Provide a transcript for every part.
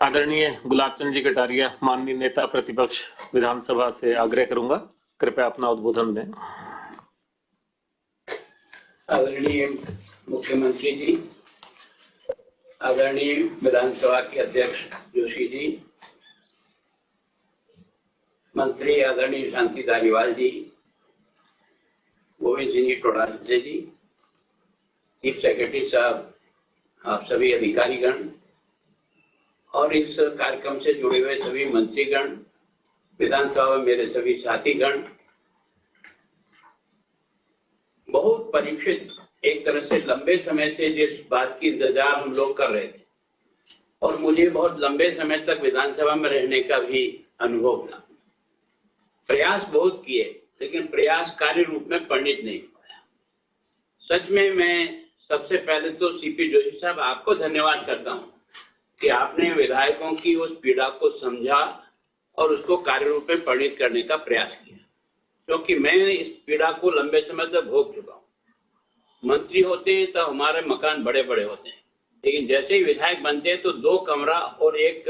आदरणीय गुलाब चंद जी कटारिया, माननीय नेता प्रतिपक्ष विधानसभा से आग्रह करूंगा, कृपया अपना उद्बोधन दें। आदरणीय मुख्यमंत्री जी, आदरणीय विधानसभा के अध्यक्ष जोशी जी, मंत्री आदरणीय शांति धारीवाल जी, गोविंद सिंह जी टोडाले जी, चीफ सेक्रेटरी साहब, आप सभी अधिकारीगण और इस कार्यक्रम से जुड़े हुए सभी मंत्रीगण, विधानसभा में मेरे सभी साथीगण, बहुत परीक्षित, एक तरह से लंबे समय से जिस बात की इंतजार हम लोग कर रहे थे और मुझे बहुत लंबे समय तक विधानसभा में रहने का भी अनुभव था। प्रयास बहुत किए लेकिन प्रयास कार्य रूप में परिणित नहीं हो पाया। सच में मैं सबसे पहले तो सीपी जोशी साहब आपको धन्यवाद करता हूं कि आपने विधायकों की उस पीड़ा को समझा और उसको कार्य रूप में परिणित करने का प्रयास किया, क्योंकि मैं इस पीड़ा को लंबे समय तक भोग चुका हूँ। मंत्री होते हैं तो हमारे मकान बड़े बड़े होते हैं, लेकिन जैसे ही विधायक बनते हैं तो 2 कमरा और एक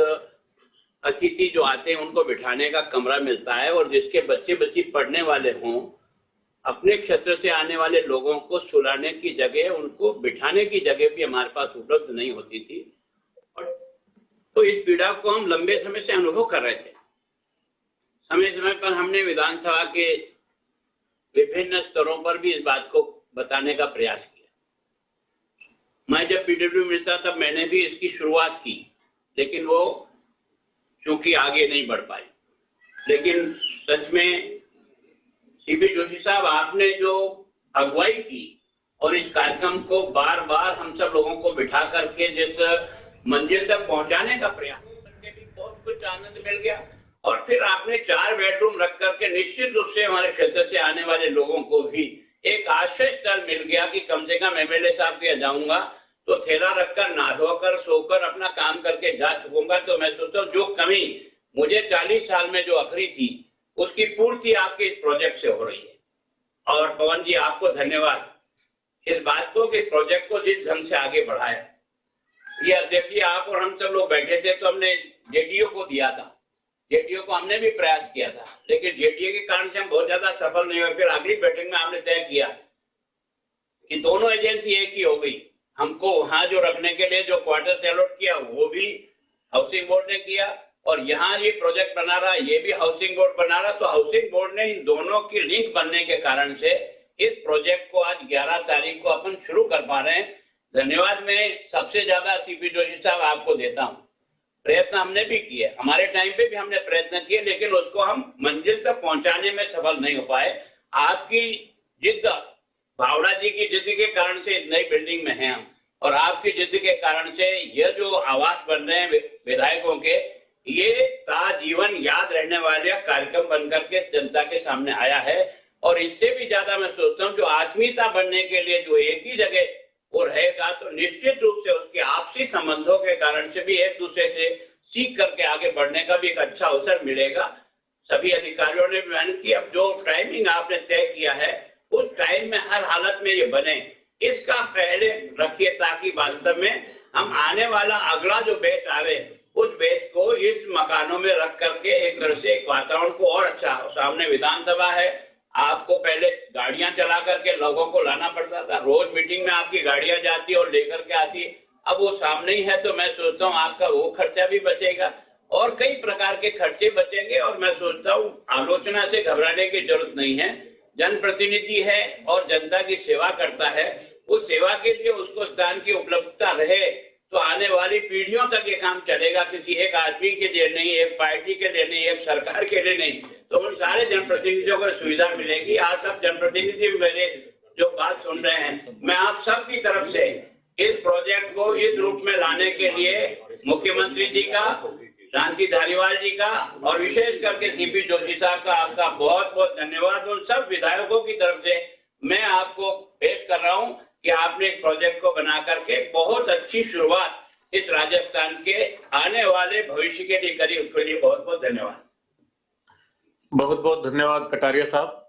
अतिथि जो आते हैं उनको बिठाने का कमरा मिलता है, और जिसके बच्चे बच्ची पढ़ने वाले हों, अपने क्षेत्र से आने वाले लोगों को सुलाने की जगह, उनको बिठाने की जगह भी हमारे पास उपलब्ध नहीं होती थी। और तो इस पीड़ा को हम लंबे समय से अनुभव कर रहे थे। समय समय पर हमने विधानसभा के विभिन्न स्तरों पर भी इस बात को बताने का प्रयास किया। मैं जब पीडब्ल्यू मिनिस्टर तब मैंने भी इसकी शुरुआत की, लेकिन वो चूंकि आगे नहीं बढ़ पाई। लेकिन सच में सीपी जोशी साहब, आपने जो अगुवाई की और इस कार्यक्रम को बार बार हम सब लोगों को बिठा करके जिस मंजिल तक पहुंचाने का प्रयास करके भी बहुत कुछ आनंद मिल गया। और फिर आपने 4 बेडरूम रख करके निश्चित रूप से हमारे क्षेत्र से आने वाले लोगों को भी एक आश्रय स्थल मिल गया कि कम से कम एमएलए साहब के जाऊंगा तो थैला रखकर, नहा धोकर, सोकर अपना काम करके जा सकूंगा। तो मैं सोचता हूँ जो कमी मुझे 40 साल में जो अखरी थी उसकी पूर्ति आपके इस प्रोजेक्ट से हो रही है। और पवन जी, आपको धन्यवाद इस बात को कि इस प्रोजेक्ट को जिस ढंग से आगे बढ़ाया। ये अध्यक्ष जी, आप और हम सब लोग बैठे थे तो हमने जेडीओ को दिया था, जेडीओ को हमने भी प्रयास किया था, लेकिन जेडीओ के कारण से हम बहुत ज्यादा सफल नहीं हुए। फिर अगली बैठक में आपने तय किया कि दोनों एजेंसी एक ही हो गई। हमको वहां जो रखने के लिए जो क्वार्टर अलॉट किया वो भी हाउसिंग बोर्ड ने किया, और यहाँ ये प्रोजेक्ट बना रहा ये भी हाउसिंग बोर्ड बना रहा। तो हाउसिंग बोर्ड ने इन दोनों की लिंक बनने के कारण से इस प्रोजेक्ट को आज 11 तारीख को अपन शुरू कर पा रहे हैं। धन्यवाद मैं सबसे ज्यादा सीपी जोशी साहब आपको देता हूँ। प्रयत्न हमने भी किए, हमारे टाइम पे भी हमने प्रयत्न किए, लेकिन उसको हम मंजिल तक पहुंचाने में सफल नहीं हो पाए। आपकी जिद्द, भावड़ा जी की जिद्द के कारण से नई बिल्डिंग में हैं हम, और आपकी जिद्द के कारण से ये जो आवास बन रहे हैं विधायकों के, ये ताजीवन याद रहने वाले कार्यक्रम बनकर के जनता के सामने आया है। और इससे भी ज्यादा मैं सोचता हूँ जो आत्मीयता बनने के लिए जो एक ही जगह वो रहेगा, तो निश्चित रूप से उसके आपसी संबंधों के कारण से भी एक दूसरे से सीख करके आगे बढ़ने का भी एक अच्छा अवसर मिलेगा। सभी अधिकारियों ने भी की अब जो टाइमिंग आपने तय किया है उस टाइम में हर हालत में ये बने, इसका पहले रखिए, ताकि वास्तव में हम आने वाला अगला जो बैच आवे उस बैच को इस मकानों में रख करके एक तरह से एक वातावरण को और अच्छा हो। सामने विधानसभा है, आपको पहले गाड़ियां चला करके लोगों को लाना पड़ता था, रोज मीटिंग में आपकी गाड़ियां जाती और लेकर के आती, अब वो सामने ही है। तो मैं सोचता हूँ आपका वो खर्चा भी बचेगा और कई प्रकार के खर्चे बचेंगे। और मैं सोचता हूँ आलोचना से घबराने की जरूरत नहीं है। जनप्रतिनिधि है और जनता की सेवा करता है, उस सेवा के लिए उसको स्थान की उपलब्धता रहे तो आने वाली पीढ़ियों तक ये काम चलेगा। किसी एक आदमी के लिए नहीं, एक पार्टी के लिए नहीं, एक सरकार के लिए नहीं, तो उन सारे जनप्रतिनिधियों को सुविधा मिलेगी। आज सब जनप्रतिनिधि मेरे जो बात सुन रहे हैं, मैं आप सब की तरफ से इस प्रोजेक्ट को इस रूप में लाने के लिए मुख्यमंत्री जी का, शांति धारीवाल जी का और विशेष करके सीपी जोशी साहब का आपका बहुत बहुत धन्यवाद। उन सब विधायकों की तरफ से मैं आपको पेश कर रहा हूं कि आपने इस प्रोजेक्ट को बना करके बहुत अच्छी शुरुआत इस राजस्थान के आने वाले भविष्य के लिए करी। उसके लिए बहुत बहुत धन्यवाद। बहुत बहुत धन्यवाद कटारिया साहब।